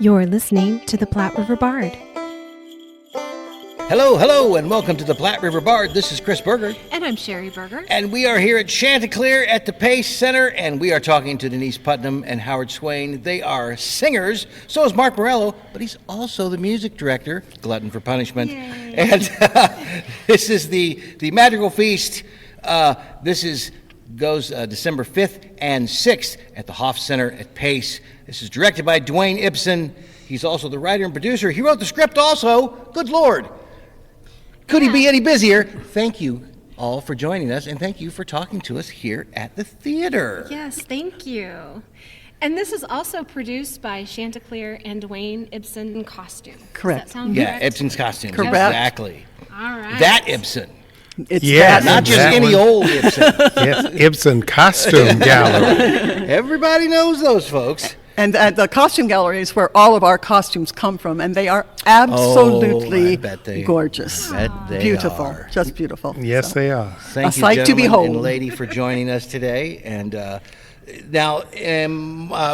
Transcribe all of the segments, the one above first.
You're listening to the Platte River Bard. Hello, and welcome to the Platte River Bard. This is Chris Berger. And I'm Sherry Berger. And we are here at Chanticleer at the Pace Center, and we are talking to Denise Putnam and Howard Swain. They are singers. So is Mark Morello, but he's also the music director, glutton for punishment. Yay. And this is the Madrigal Feast. Goes December 5th and 6th at the Hoff Center at Pace. This is directed by Dwayne Ibsen. He's also the writer and producer. He wrote the script also. Good Lord. Could he be any busier? Thank you all for joining us, and thank you for talking to us here at the theater. Yes, thank you. And this is also produced by Chanticleer and Dwayne Ibsen Costume. Correct. Does that sound Yeah, correct? Ibsen's Costume. Correct. Exactly. All right. That Ibsen. It's Yeah, that. Not just that any one. old Ibsen. Yes, Ibsen Costume Gallery. Everybody knows those folks. And the costume gallery is where all of our costumes come from, and they are absolutely I bet they- gorgeous. I bet they Beautiful, are. just beautiful. Yes, they are. Thank A you, sight to gentlemen behold. and lady, for joining us today. And now,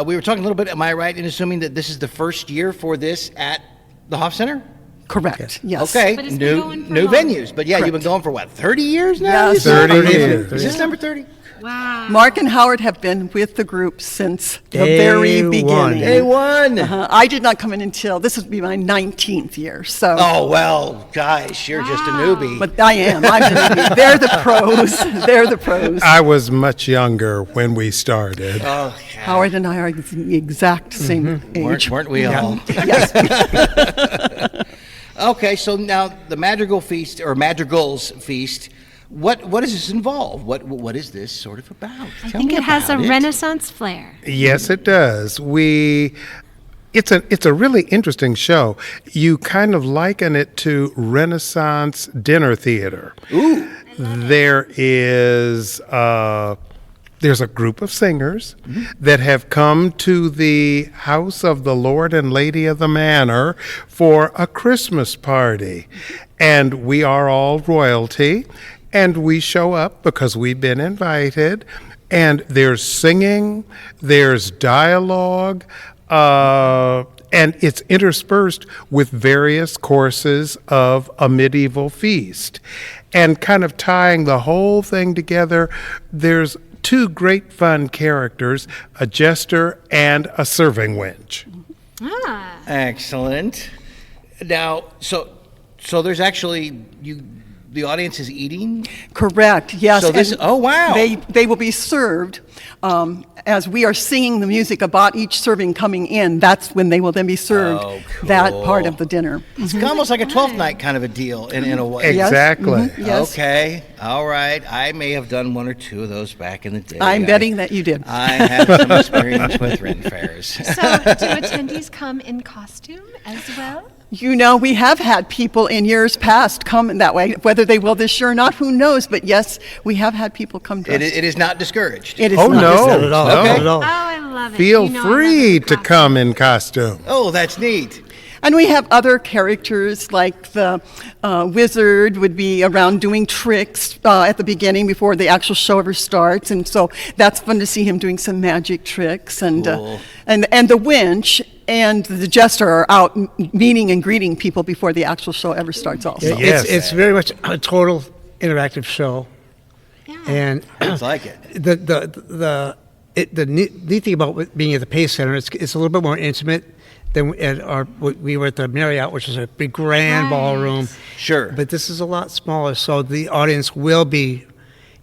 we were talking a little bit, am I right in assuming that this is the first year for this at the Hoff Center? Correct, yes. Okay, But it's been going for new longer. venues. But yeah, you've been going for what, 30 years now? Yes. 30 Is years. this number 30? Wow. Mark and Howard have been with the group since the very Day beginning. one. Day one. I did not come in until, this would be my 19th year, so. Oh, well, gosh, you're just a newbie. But I am, I'm the newbie. They're the pros, they're the pros. I was much younger when we started. Oh, Howard and I are the exact same age. weren't we all? Yes. Okay, so now the Madrigal Feast, or Madrigal's Feast, what does this involve? What is this sort of about? I Tell think me it has a about it. Renaissance flair. Yes, it does. It's a really interesting show. You kind of liken it to Renaissance dinner theater. Ooh. There's a group of singers that have come to the house of the Lord and Lady of the Manor for a Christmas party. And we are all royalty, and we show up because we've been invited. And there's singing, there's dialogue, and it's interspersed with various courses of a medieval feast. And kind of tying the whole thing together, there's two great fun characters, a jester and a serving wench. Ah. Excellent. Now, so there's actually the audience is eating. Correct, yes. So this- and oh, wow. They will be served as we are singing the music about each serving coming in. That's when they will then be served Oh, that cool. part of the dinner. It's almost like a 12th night kind of a deal in a way. Yes. Exactly. Yes. Okay. All right. I may have done one or two of those back in the day. I'm betting that you did. I have some experience with Ren fairs. So, do attendees come in costume as well? You know, we have had people in years past come in that way. Whether they will this year or not, who knows? But yes, we have had people come dressed. It is not discouraged. It is Oh, not no. just- Not at all. Okay. Not at all. Oh, I love it. Feel You know I love free a to costume. come in costume. Oh, that's neat. And we have other characters like the wizard would be around doing tricks at the beginning before the actual show ever starts, and so that's fun to see him doing some magic tricks. And Cool. and the winch and the jester are out meeting and greeting people before the actual show ever starts. Also, Yes. It's very much a total interactive show, Yeah. and Sounds like it. the neat thing about being at the Pace Center, it's a little bit more intimate than we were at the Marriott, which is a big grand Right. ballroom. Sure. But this is a lot smaller, so the audience will be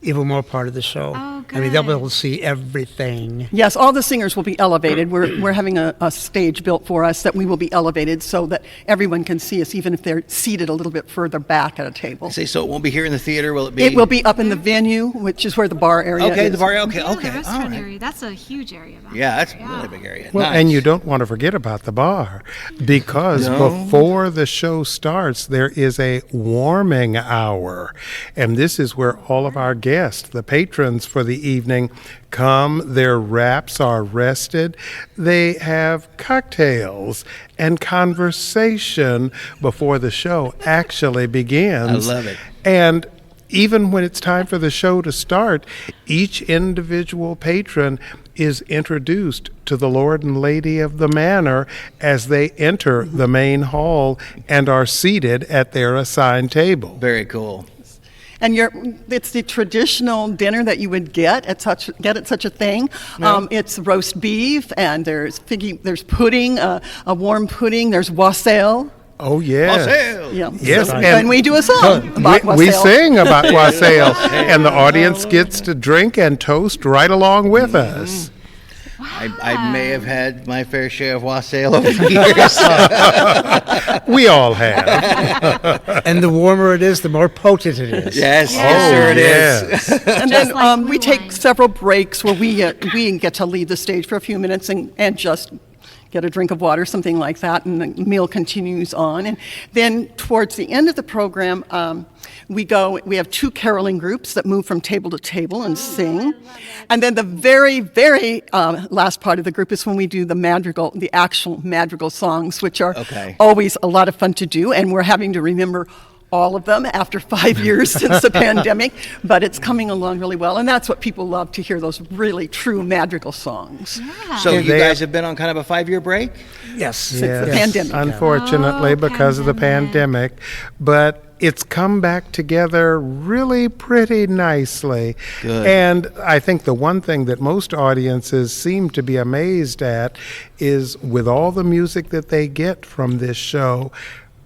even more part of the show. Oh, I mean, they'll be good. able to see everything. yes, all the singers will be elevated. We're having a stage built for us that we will be elevated so that everyone can see us, even if they're seated a little bit further back at a table. Say, so it won't be here in the theater, will it be? It will be up in the venue, which is where the bar area Okay, is. the bar. Okay, Yeah, okay. the All restaurant right. area. That's a huge area. Back Yeah, that's there. a really big area. Well, Nice. and you don't want to forget about the bar, because No. before the show starts, there is a warming hour. And this is where all of our guests, the patrons for the evening, come. Their wraps are rested. They have cocktails and conversation before the show actually begins. I love it. And even when it's time for the show to start, each individual patron is introduced to the Lord and Lady of the Manor as they enter the main hall and are seated at their assigned table. Very cool. And it's the traditional dinner that you would get at such a thing. It's roast beef, and there's pudding, a warm pudding. There's wassail. Oh, yes. Wassail. Yeah. Yes, So, and and we do a song about We wassail. sing about wassail, and the audience gets to drink and toast right along with us. I may have had my fair share of wassail over the years. We all have. And the warmer it is, the more potent it is. Yes, Oh, yes, sir, it is. yes. And Just then like we blue take wine. several breaks where we get to leave the stage for a few minutes and just get a drink of water, something like that, and the meal continues on. And then towards the end of the program, we have two caroling groups that move from table to table and sing. And then the very, very last part of the group is when we do the actual madrigal songs, which are always a lot of fun to do, and we're having to remember all of them after 5 years since the pandemic, but it's coming along really well, and that's what people love, to hear those really true madrigal songs. So you they- guys have been on kind of a 5-year break? Yes. Since the pandemic. Unfortunately, because of the pandemic. But it's come back together really pretty nicely. Good. And I think the one thing that most audiences seem to be amazed at is, with all the music that they get from this show,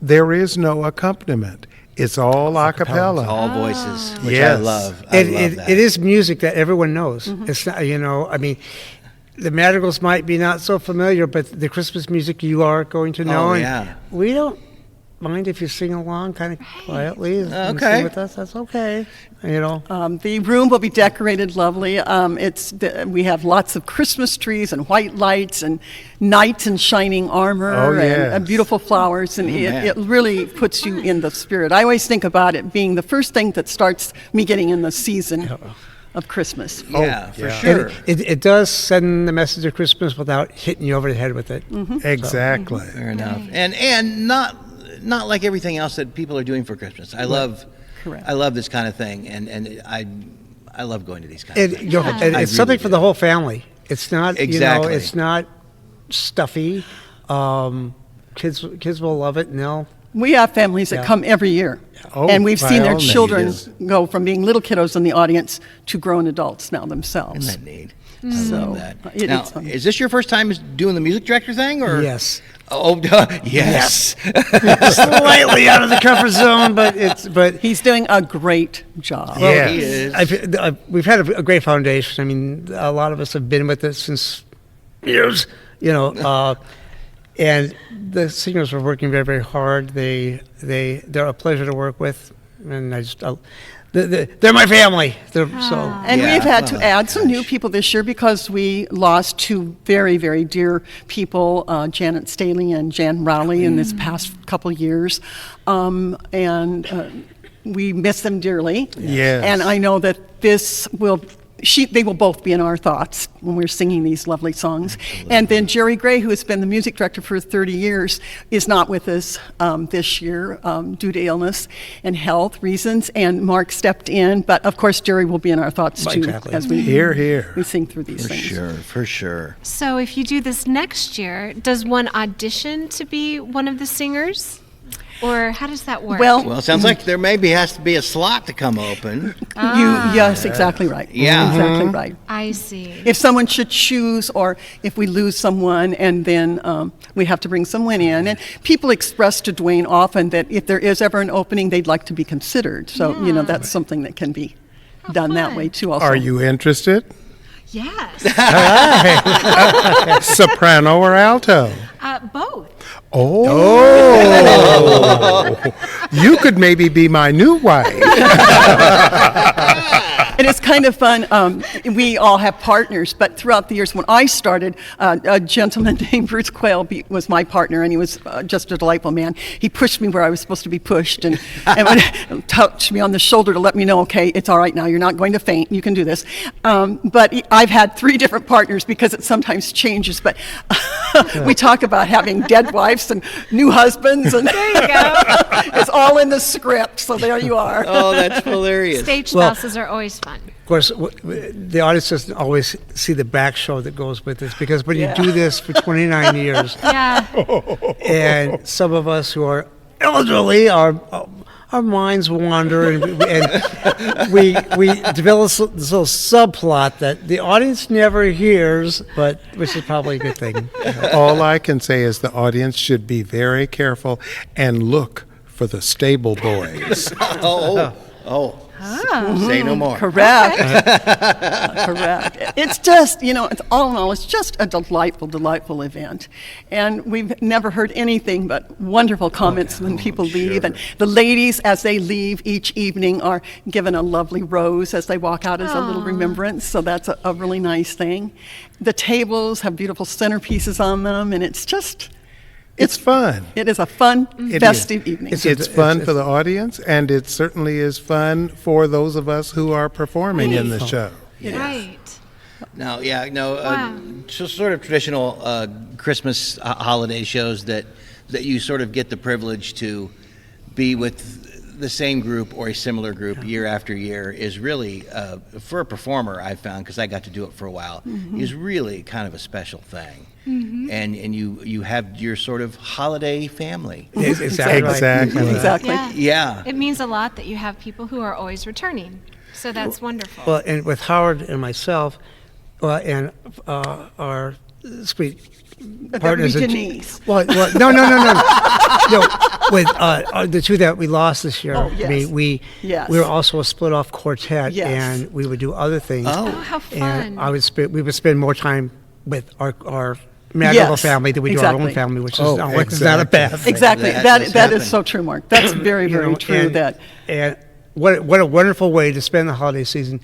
there is no accompaniment. It's all a cappella. All voices, which Yes. I love. It is music that everyone knows. It's not, I mean, the madrigals might be not so familiar, but the Christmas music you are going to know. Oh, and yeah. We don't mind if you sing along kind of quietly and Okay. sing with us. That's okay. The room will be decorated lovely. We have lots of Christmas trees and white lights and knights in shining armor Oh, yes. and beautiful flowers, and man. it really puts you in the spirit. I always think about it being the first thing that starts me getting in the season of Christmas. Yeah, for yeah. sure. It does send the message of Christmas without hitting you over the head with it. Exactly. Fair enough. And not like everything else that people are doing for Christmas. I love this kind of thing, and I love going to these kind of things. And it's something for the whole family. It's not Exactly. it's not stuffy. Kids will love it, and they'll. We have families that come every year, Oh, and we've by seen their all means. children go from being little kiddos in the audience to grown adults now themselves. Isn't that neat? So I love that. it Now, is fun. is this your first time doing the music director thing, or Yes. Oh, yes. Slightly out of the comfort zone, but He's doing a great job. Yes. He is. we've had a great foundation. I mean, a lot of us have been with it since years, and the singers are working very, very hard. They're a pleasure to work with, and they're my family. And Yeah. we've had to Oh, add some new gosh. people this year because we lost two very, very dear people, Janet Staley and Jan Rowley, in this past couple years. We miss them dearly. Yes. And I know that they will both be in our thoughts when we're singing these lovely songs. And then Jerry Gray, who has been the music director for 30 years, is not with us this year due to illness and health reasons. And Mark stepped in, but of course Jerry will be in our thoughts too Exactly. as we Hear, hear. we sing through these things. For sure. So if you do this next year, does one audition to be one of the singers? Or how does that work? Well, Well, it sounds like there maybe has to be a slot to come open. yes, exactly right. Yeah. Exactly right. I see. If someone should choose, or if we lose someone, and then we have to bring someone in. And people express to Dwayne often that if there is ever an opening, they'd like to be considered. So, that's something that can be done that fun. way too also. Are you interested? Yes. Soprano or alto? Both. Oh. You could maybe be my new wife. And it's kind of fun. We all have partners, but throughout the years, when I started, a gentleman named Bruce Quayle was my partner, and he was just a delightful man. He pushed me where I was supposed to be pushed, and would touch me on the shoulder to let me know, okay, it's all right now. You're not going to faint. You can do this. But I've had 3 different partners because it sometimes changes. But we talk about having dead wives and new husbands, and There you go. it's all in the script. So there you are. Oh, that's hilarious. Stage Well- spouses are always fun. Of course, the audience doesn't always see the back show that goes with this, because when you do this for 29 years, Yeah. and some of us who are elderly, our minds wander, and we develop this little subplot that the audience never hears, but which is probably a good thing. All I can say is the audience should be very careful and look for the stable boys. Oh. Say no more. Correct. Correct. It's just, it's all in all, it's just a delightful, delightful event. And we've never heard anything but wonderful comments when people leave. And the ladies, as they leave each evening, are given a lovely rose as they walk out as a little remembrance. So that's a really nice thing. The tables have beautiful centerpieces on them, and it's just... It's fun. It is a fun, festive evening. It's fun for the audience, and it certainly is fun for those of us who are performing in the show. Right. Now, Wow. just sort of traditional Christmas holiday shows that you sort of get the privilege to be with the same group or a similar group year after year is really, for a performer, I've found, because I got to do it for a while, is really kind of a special thing. And you have your sort of holiday family. Exactly. Exactly. Yeah. It means a lot that you have people who are always returning. So that's wonderful. Well, and with Howard and myself, and our sweet partners, Denise. no, with the two that we lost this year. Oh, yes. I mean, we Yes. were also a split-off quartet, Yes. and we would do other things. Oh, how fun. And we would spend more time with our Madrigal Yes, family than we do our own exactly. family, which is Oh, always not a bad thing. Exactly. That That does is happen. so true, Mark. That's very, very true. And what a wonderful way to spend the holiday season,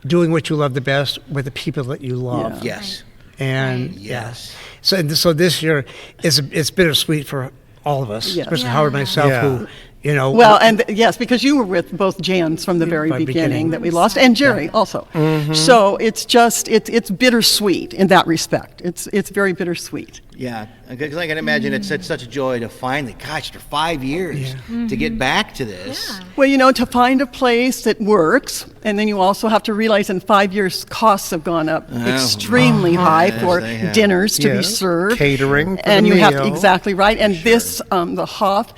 doing what you love the best with the people that you love. Yeah. Yes. And Right. Yes. so this year it's bittersweet for all of us, Yes. especially Yeah. Howard and myself, Yeah. who Well, and yes, because you were with both Jans from the very From the beginning beginning. that we lost, and Jerry also. So it's just it's bittersweet in that respect. It's very bittersweet. Yeah, because I can imagine it's such a joy to finally, gosh, after 5 years, to get back to this. Yeah. Well, to find a place that works, and then you also have to realize in 5 years costs have gone up extremely high for they have. dinners to be Yes, served, catering for and the you have meal. exactly right. And this the Hoff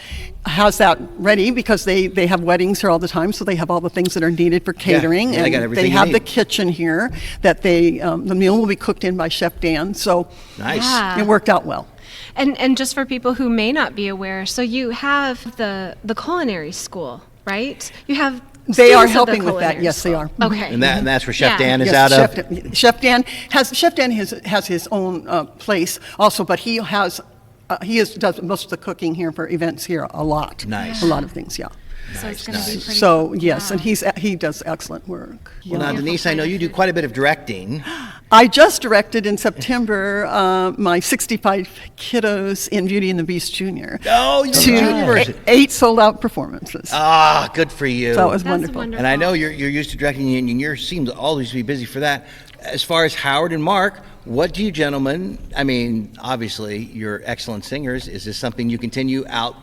has that ready because they have weddings here all the time, so they have all the things that are needed for catering, yeah, they got and everything they you have the need. kitchen here that the meal will be cooked in by Chef Dan. So Nice. Yeah. it worked out well. And just for people who may not be aware, so you have the culinary school, right? You have They are students of the helping with that. culinary Yes, they school. are. Okay. And that's where Chef Yeah. Dan is Yes, out Chef of. Dan, Chef Dan has his own place also, but he does most of the cooking here for events here a lot. Nice. A lot of things, yeah. So it's going to be pretty So yes, wow. and he does excellent work. Well, now, Yeah. Denise, I know you do quite a bit of directing. I just directed in September my 65 kiddos in Beauty and the Beast Jr. Oh, you to did. 8 sold-out performances. Ah, good for you. So it was That's wonderful. And I know you're used to directing, and you seem to always be busy for that. As far as Howard and Mark, what do you gentlemen, I mean, obviously, you're excellent singers. Is this something you continue out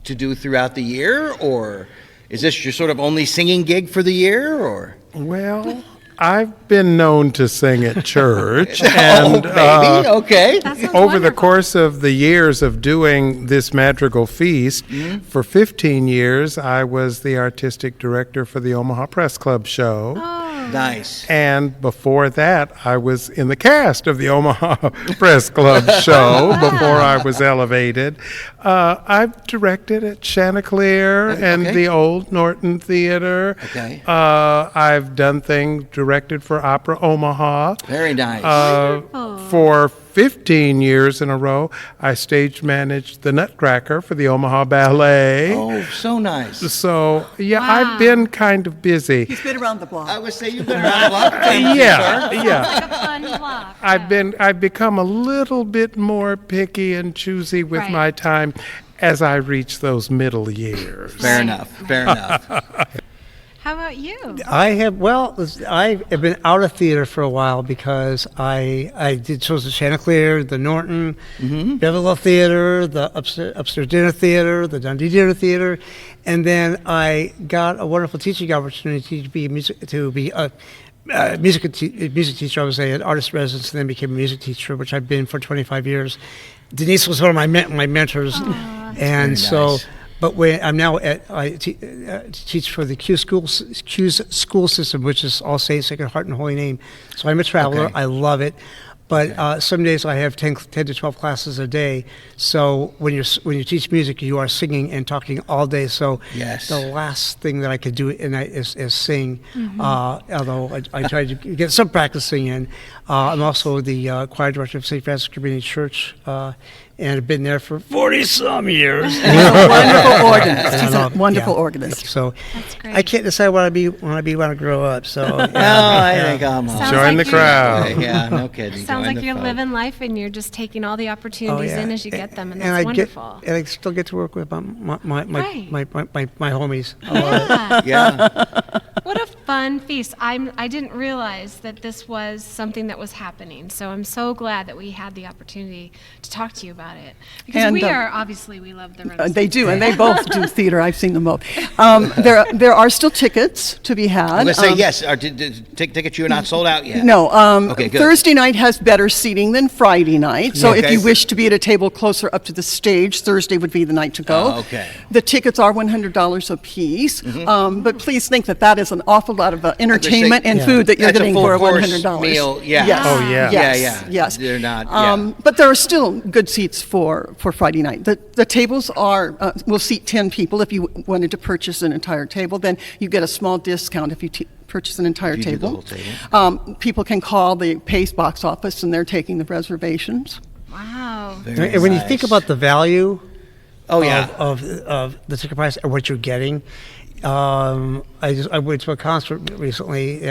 to do throughout the year, or is this your sort of only singing gig for the year, or? Well, I've been known to sing at church, and Maybe, okay. That sounds over the wonderful. course of the years of doing this Madrigal Feast, for 15 years, I was the artistic director for the Omaha Press Club show. Nice. And before that, I was in the cast of the Omaha Press Club show before I was elevated. I've directed at Chanticleer and Okay. the old Norton Theater. Okay. I've done things directed for Opera Omaha. Very nice. For 15 years in a row, I stage managed the Nutcracker for the Omaha Ballet. Oh, so nice. So, yeah, Wow. I've been kind of busy. He's been around the block. I would say you've been around a lot of times, Yeah, sir. yeah. Like a fun block. I've become a little bit more picky and choosy with Right. my time as I reach those middle years. Fair enough. Fair enough. How about you? I have been out of theater for a while because I did shows at Chanticleer, the Norton, Beverly Theater, the Upstairs Dinner Theater, the Dundee Dinner Theater, and then I got a wonderful teaching opportunity to be music teacher. I was an artist resident and then became a music teacher, which I've been for 25 years. Denise was one of my mentors, and so. nice. But I'm now teach for the Q's school system, which is All Saints, Sacred Heart, and Holy Name. So I'm a traveler. Okay. I love it. But some days I have 10 to 12 classes a day. So when you teach music, you are singing and talking all day. So Yes. the last thing that I could do is sing. Although I try to get some practicing in. I'm also the choir director of St. Francis Community Church, and I've been there for 40-some years. Wonderful organist. He's a love- wonderful yeah. organist. So That's great. I can't decide what I grow up. So No, I think I'm Sounds Join like the you're- crowd. Yeah, no kidding. Sounds Join like the you're folk. living life and you're just taking all the opportunities in as you get them, and that's I wonderful. and I still get to work with my homies. Yeah. Yeah. What a fun feast. I didn't realize that this was something that was happening, so I'm so glad that we had the opportunity to talk to you about it. Because And, we uh, love the Renaissance. They do, and they both do theater. I've seen them both. There are still tickets to be had. Let's say yes. Tickets you are not sold out yet. No, Okay, good. Thursday night has better seating than Friday night. So if Okay. you wish to be at a table closer up to the stage, Thursday would be the night to go. Oh, okay. The tickets are $100 a piece, but please think that is an awful lot of entertainment and food that you're That's a getting full for course $100. meal, yeah. Yes. Oh, yeah. Yes. Yeah. Yes. They're not- yeah. But there are still good seats for Friday night. The tables will seat 10 people. If you wanted to purchase an entire table, then you get a small discount if you purchase an entire If you do the table. whole table. People can call the Pace box office, and they're taking the reservations. Wow. Very And when you nice. think about the value Oh yeah. of the ticket price and what you're getting, I went to a concert recently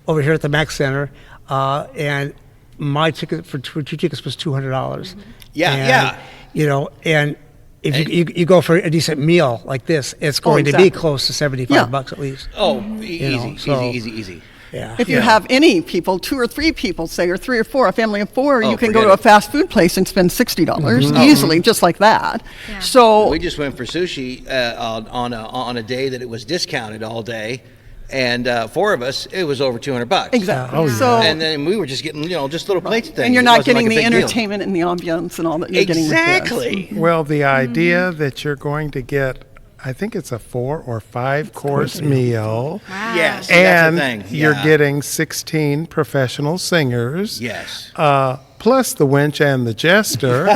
over here at the Mac Center, and my ticket for two tickets was $200. Yeah, And, yeah. You know, and if you go for a decent meal like this, it's going to exactly. be close to $75 Yeah. at least. Oh, You know, easy, so- easy. Yeah. If you have any people, 2 or 3 people, say, or 3 or 4, a family of 4, Oh, you can go forget to a it. fast food place and spend $60 easily, just like that. Yeah. So We just went for sushi on a day that it was discounted all day, and 4 of us, it was over $200. exactly. Oh, yeah. So And then we were just getting, just little plates things. and you're It not wasn't getting like a the big deal. entertainment and the ambiance and all that you're getting with this. Exactly. Well, the idea that you're going to get, I think it's a 4 or 5 course meal, Wow. Yes. and that's the thing. you're Yeah. getting 16 professional singers. Yes. Plus the winch and the jester,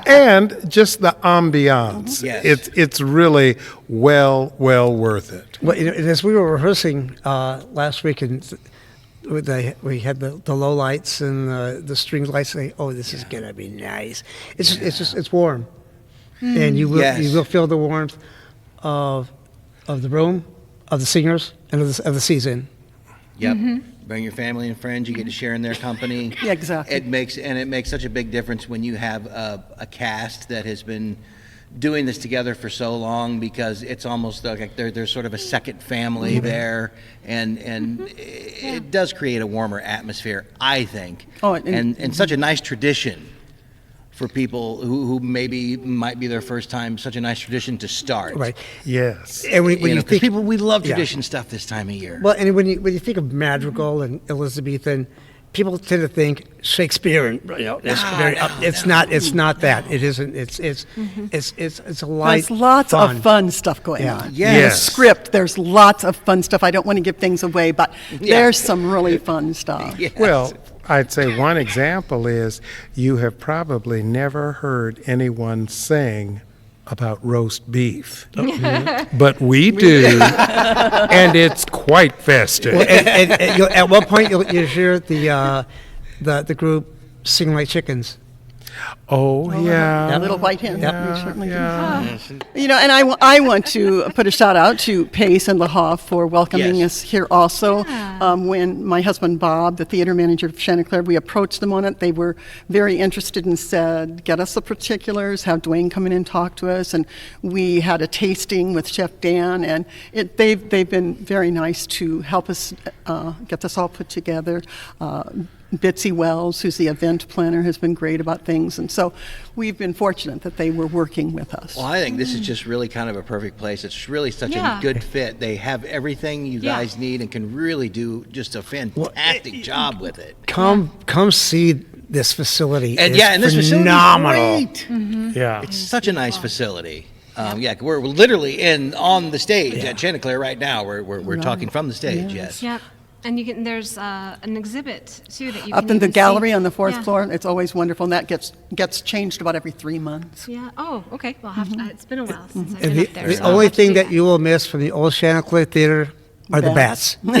and just the ambiance. Yes. It's really well worth it. Well, and as we were rehearsing last week, and we had the low lights and the string lights. Saying, "Oh, this is gonna be nice." It's warm, and you will feel the warmth of the room, of the singers, and of the season. Yep. Bring your family and friends. You get to share in their company. Yeah, exactly. It makes such a big difference when you have a cast that has been doing this together for so long, because it's almost like there's sort of a second family there, and it does create a warmer atmosphere, I think. Oh, and such a nice tradition for people who maybe might be their first time. Such a nice tradition to start. Right. Yes. And when you 'Cause think people, we love Yeah. tradition stuff this time of year. Well, and when you think of Madrigal and Elizabethan, people tend to think Shakespeare, and it's not that. It isn't. It's a light. There's lots fun. of fun stuff going Yeah. on. Yes. In the script, there's lots of fun stuff. I don't want to give things away, but there's some really fun stuff. Yes. Well, I'd say one example is you have probably never heard anyone sing about roast beef, but we do, and it's quite festive. And at one point, you'll hear the group sing like chickens. Oh, yeah. Little white hen. Yep. We certainly do. Yeah. You know, and I want to put a shout out to Pace and LaHoff for welcoming Yes. us here also. When my husband Bob, the theater manager of Chanticleer, we approached them on it, they were very interested and said, get us the particulars, have Dwayne come in and talk to us. And we had a tasting with Chef Dan, and they've been very nice to help us get this all put together. Bitsy Wells, who's the event planner, has been great about things. And so we've been fortunate that they were working with us. Well, I think this is just really kind of a perfect place. It's really such Yeah. a good fit. They have everything you Yeah. guys need and can really do just a fantastic job with it. Come see this facility. And It's yeah, and this facility is phenomenal. great. Yeah. It's such a nice facility. Yeah, we're literally on the stage at Chanticleer right now. We're talking from the stage. Yes. Yep. And there's an exhibit too that you Up can in the even gallery see. on the fourth Yeah. floor, it's always wonderful, and that gets changed about every 3 months. Yeah. Oh, okay. Well, it's been a while since I've And been up there. the so I'll only have to thing do that you will miss from the old Chanticleer Theater are the bats. No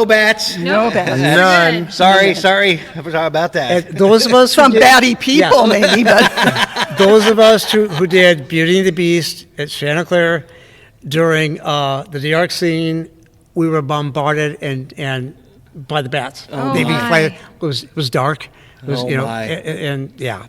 bats. No bad. None. Sorry about that. And those of us who Some did- batty people, maybe, but those of us who did Beauty and the Beast at Chanticleer during the New York scene, we were bombarded and by the bats. Oh, They'd be my. flying. It was dark. It was, Oh, you know, my. and yeah.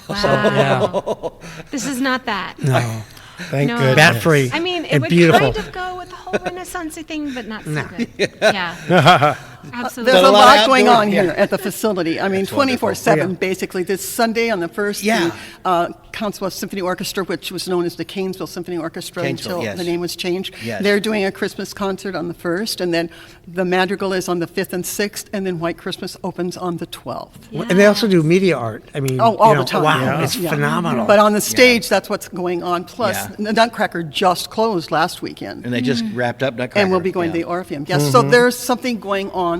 Wow. This is not that. No. Thank No. goodness. Bat free. I mean, it and would beautiful. kind of go with the whole Renaissance thing, but not so good. Yeah. Absolutely. there's a a lot lot of going outdoor- on yeah. here at the facility. I mean, That's wonderful. 24/7, Yeah. basically. This Sunday on the 1st, Yeah. the Council Symphony Orchestra, which was known as the Canesville Symphony Orchestra Canesville, until yes. the name was changed. Yes. They're doing a Christmas concert on the 1st, and then the Madrigal is on the 5th and 6th, and then White Christmas opens on the 12th. And they also do media art. I mean, Oh, all you know, the time. Wow, Yeah. it's Yeah. phenomenal. But on the stage, that's what's going on. Plus, Yeah. the Nutcracker just closed last weekend. And they just wrapped up Nutcracker. And we'll be going to the Orpheum. Yes, so there's something going on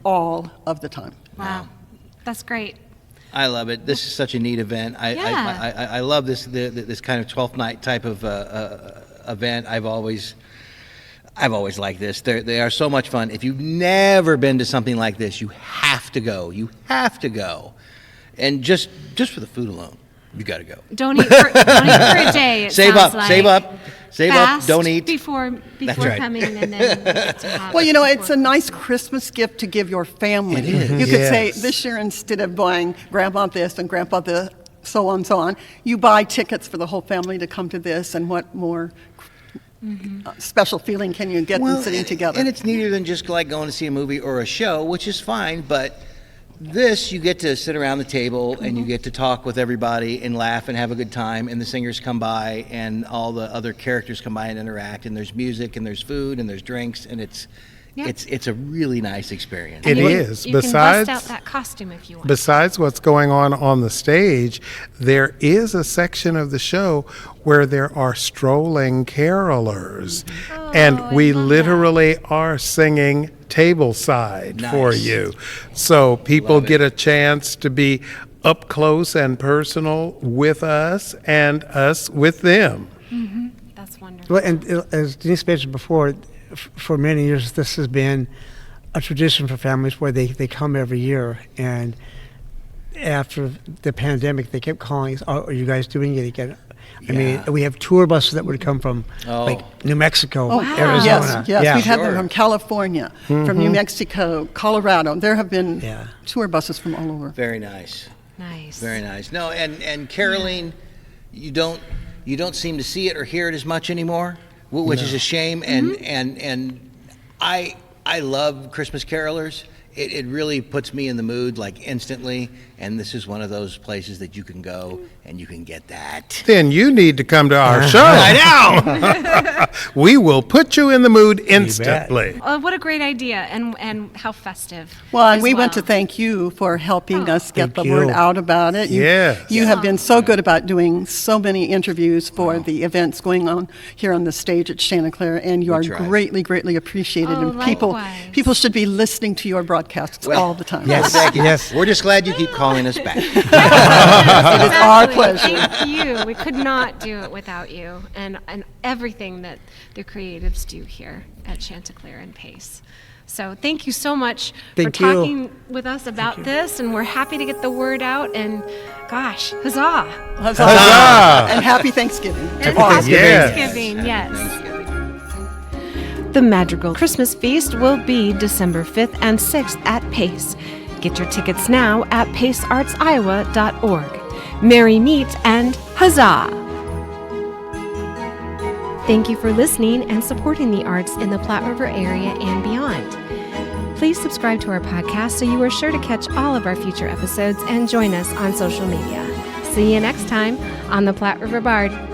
all of the time. Wow. That's great. I love it. This is such a neat event. Yeah. I love this this kind of 12th night type of event. I've always liked this. They are so much fun. If you've never been to something like this, you have to go. You have to go, and just for the food alone, you got to go. Don't eat for a day. It Save sounds up, save like. up, save up. Fast Don't eat. before right. coming, and then you get to have Well, it you know, before. it's a nice Christmas gift to give your family. It is. You could say, Yes. this year, instead of buying Grandpa this and Grandpa this, so on, so on, you buy tickets for the whole family to come to this, and what more special feeling can you get than sitting together? And it's neater than just like going to see a movie or a show, which is fine, but this, you get to sit around the table and you get to talk with everybody and laugh and have a good time, and the singers come by and all the other characters come by and interact, and there's music and there's food and there's drinks, and it's a really nice experience. It And you is. You Besides- can bust out that costume if you want. Besides what's going on the stage, there is a section of the show where there are strolling carolers. And I we love that. literally are singing tableside for Nice. you. So people Love it. get a chance to be up close and personal with us and us with them. That's wonderful. Well, and as Denise mentioned before, for many years, this has been a tradition for families where they come every year. And after the pandemic, they kept calling us, "Oh, are you guys doing it again?" I mean, Yeah. we have tour buses that would come from Oh. like New Mexico, wow. Arizona. Yes, Yeah. we've had them Sure. from California, from New Mexico, Colorado. There have been Yeah. tour buses from all over. Very nice. Nice. Very nice. No, and caroling, you don't seem to see it or hear it as much anymore, which is a shame. And I love Christmas carolers. It really puts me in the mood like instantly. And this is one of those places that you can go and you can get that. Then you need to come to our show. I know. We will put you in the mood instantly. What a great idea, and how festive. Well, and as we want to well. thank you for helping us get Thank the word you. out about it. Yes. You have been so good about doing so many interviews for the events going on here on the stage at Chanticleer, and you are try. greatly, greatly appreciated. Oh, and likewise. people should be listening to your broadcasts Well, all the time. Yes. Thank you. Yes. We're just glad you keep calling us back. It is our Exactly. pleasure. Thank you. We could not do it without you, and everything that the creatives do here at Chanticleer and Pace. So thank you so much Thank for you. talking with us about this, and we're happy to get the word out. And gosh, huzzah! Huzzah! And happy Thanksgiving. And Awesome. happy Yes. Thanksgiving, yes. The Madrigal Christmas Feast will be December 5th and 6th at Pace. Get your tickets now at paceartsiowa.org. Merry meet and huzzah! Thank you for listening and supporting the arts in the Platte River area and beyond. Please subscribe to our podcast so you are sure to catch all of our future episodes and join us on social media. See you next time on the Platte River Bard.